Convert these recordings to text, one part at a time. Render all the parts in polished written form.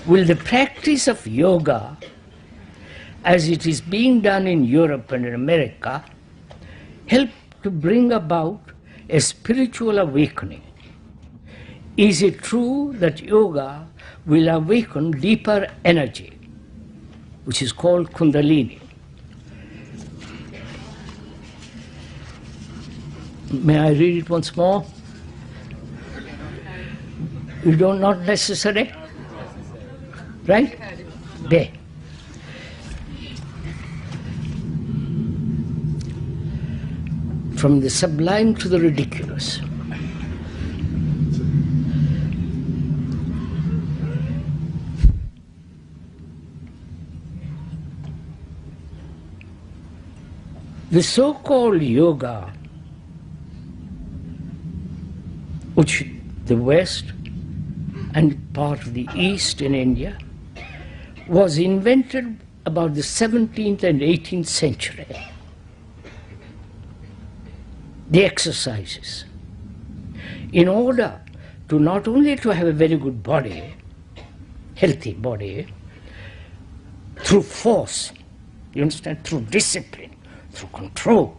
will the practice of yoga, as it is being done in Europe and in America, help to bring about a spiritual awakening? Is it true that yoga will awaken deeper energy, which is called kundalini? May I read it once more? You don't, not necessary? Right? There. From the sublime to the ridiculous. The so-called yoga, which the West and part of the East in India, was invented about the 17th and 18th century. The exercises, in order to not only to have a very good body, healthy body, through force, you understand, through discipline, through control,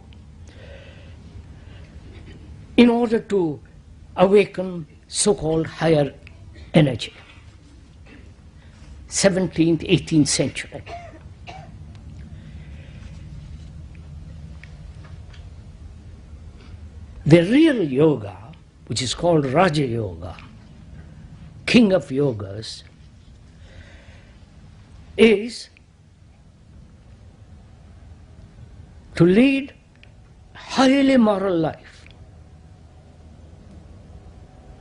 in order to awaken so-called higher energy. 17th, 18th century. The real yoga, which is called Raja Yoga, king of yogas, is to lead highly moral life.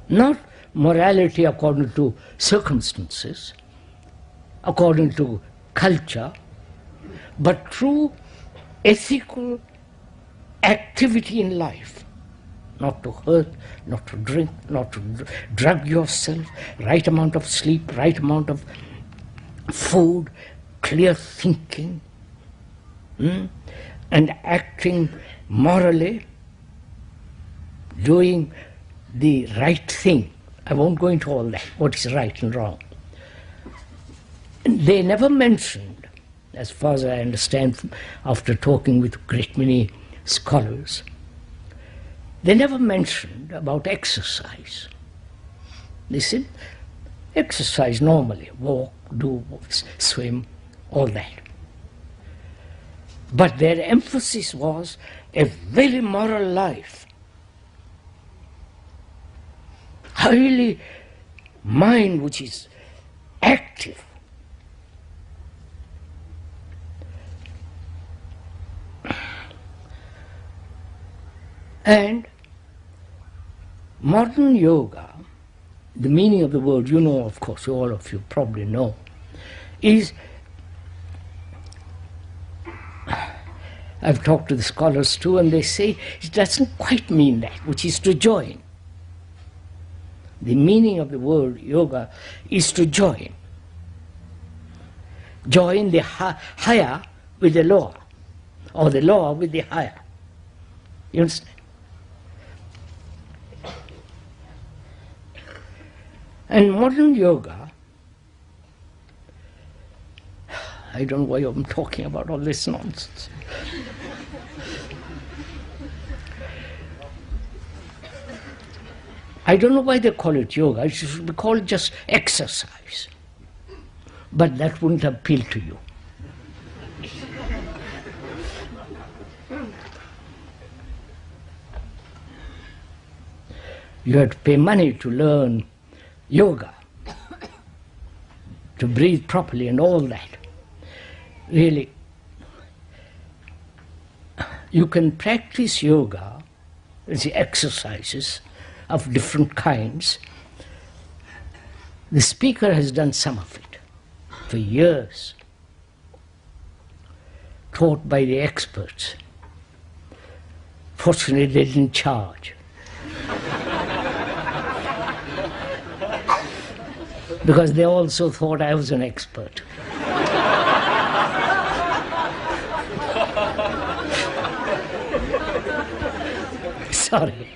Not morality according to circumstances, according to culture, but true ethical activity in life. Not to hurt, not to drink, not to drug yourself, right amount of sleep, right amount of food, clear thinking, and acting morally, doing the right thing. I won't go into all that, what is right and wrong. And they never mentioned, as far as I understand after talking with a great many scholars, they never mentioned about exercise. They said, exercise normally, walk, do, swim, all that. But their emphasis was a very moral life. Highly mind which is active. And modern yoga, the meaning of the word, you know, of course, all of you probably know, is, I've talked to the scholars too, and they say it doesn't quite mean that, which is to join. The meaning of the word yoga is to join. Join the higher with the lower, or the lower with the higher. You understand? And modern yoga, I don't know why I'm talking about all this nonsense. I don't know why they call it yoga. It should be called just exercise. But that wouldn't appeal to you. You have to pay money to learn yoga, to breathe properly and all that. Really, you can practice yoga, the exercises of different kinds. The speaker has done some of it for years, taught by the experts. Fortunately, they didn't charge. Because they also thought I was an expert. Sorry.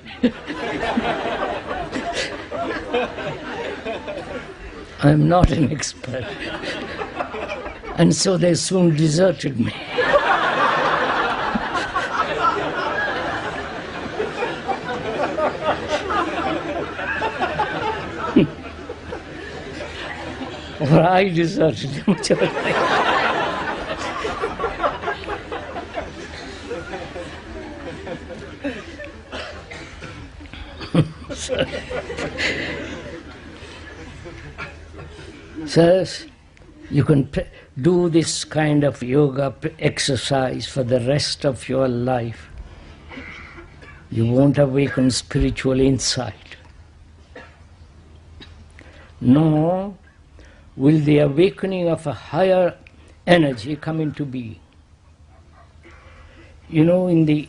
I'm not an expert. And so they soon deserted me. Or I deserted them. So you can do this kind of yoga exercise for the rest of your life. You won't awaken spiritual insight. Nor will the awakening of a higher energy come into being. You know, in the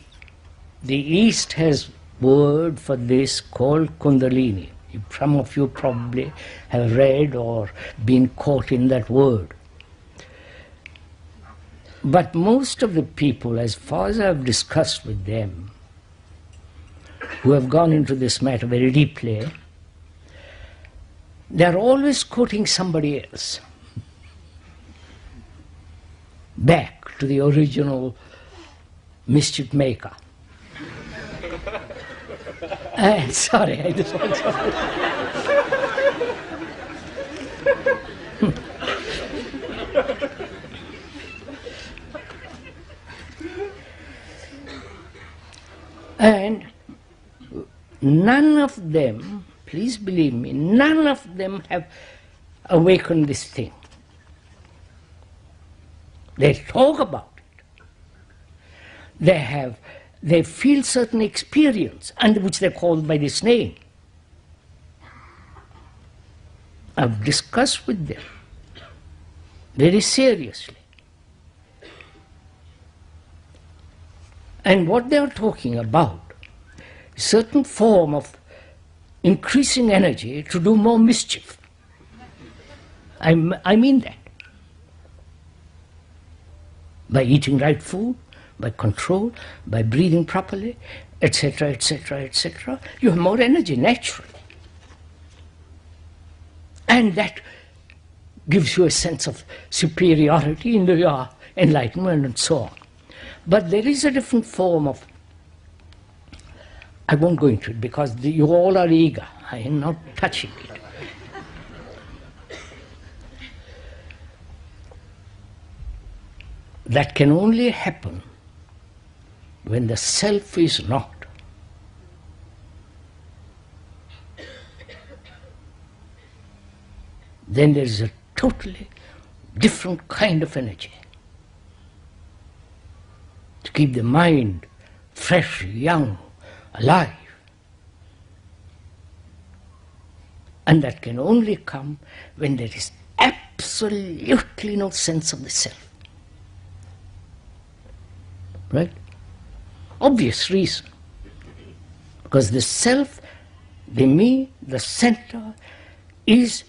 East has word for this called kundalini. Some of you probably have read or been caught in that word. But most of the people, as far as I've discussed with them, who have gone into this matter very deeply, they're always quoting somebody else back to the original mischief maker. Sorry, I just want to... And none of them, please believe me, none of them have awakened this thing. They talk about it. They feel certain experience, and which they call by this name. I've discussed with them very seriously. And what they are talking about is a certain form of increasing energy to do more mischief. I mean that. By eating right food, by control, by breathing properly, etc., etc., etc., you have more energy naturally. And that gives you a sense of superiority in your enlightenment and so on. But there is a different form of, I won't go into it because you all are eager. I am not touching it. That can only happen when the self is not. Then there is a totally different kind of energy to keep the mind fresh, young, alive. And that can only come when there is absolutely no sense of the self. Right? Obvious reason. Because the self, the me, the center, is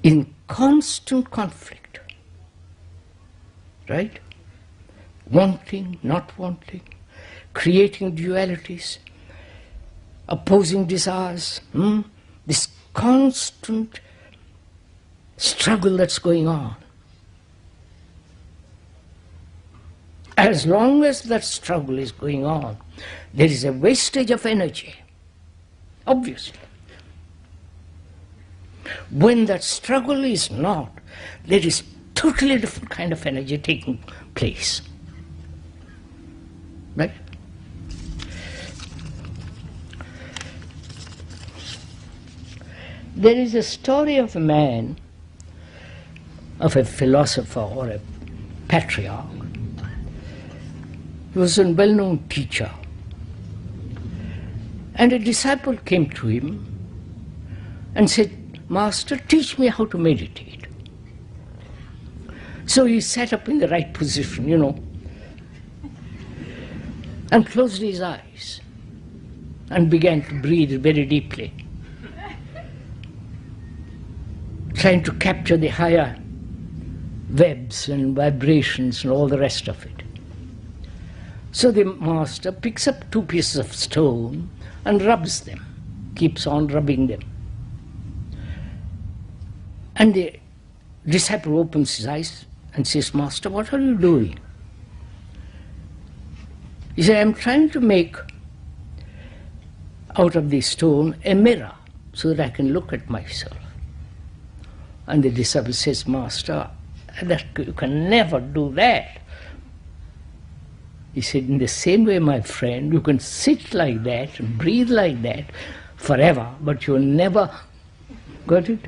in constant conflict. Right? Wanting, not wanting, creating dualities, opposing desires, this constant struggle that's going on. As long as that struggle is going on, there is a wastage of energy, obviously. When that struggle is not, there is totally different kind of energy taking place. Right? There is a story of a man, of a philosopher or a patriarch. He was a well-known teacher. And a disciple came to him and said, "Master, teach me how to meditate." So he sat up in the right position, and closed his eyes and began to breathe very deeply, trying to capture the higher webs and vibrations and all the rest of it. So the master picks up 2 pieces of stone and rubs them. keeps on rubbing them. And the disciple opens his eyes and says, Master, what are you doing? He said, I'm trying to make out of this stone a mirror so that I can look at myself. And the disciple says, Master, you can never do that. He said, in the same way, my friend, you can sit like that and breathe like that forever, but you'll never, got it?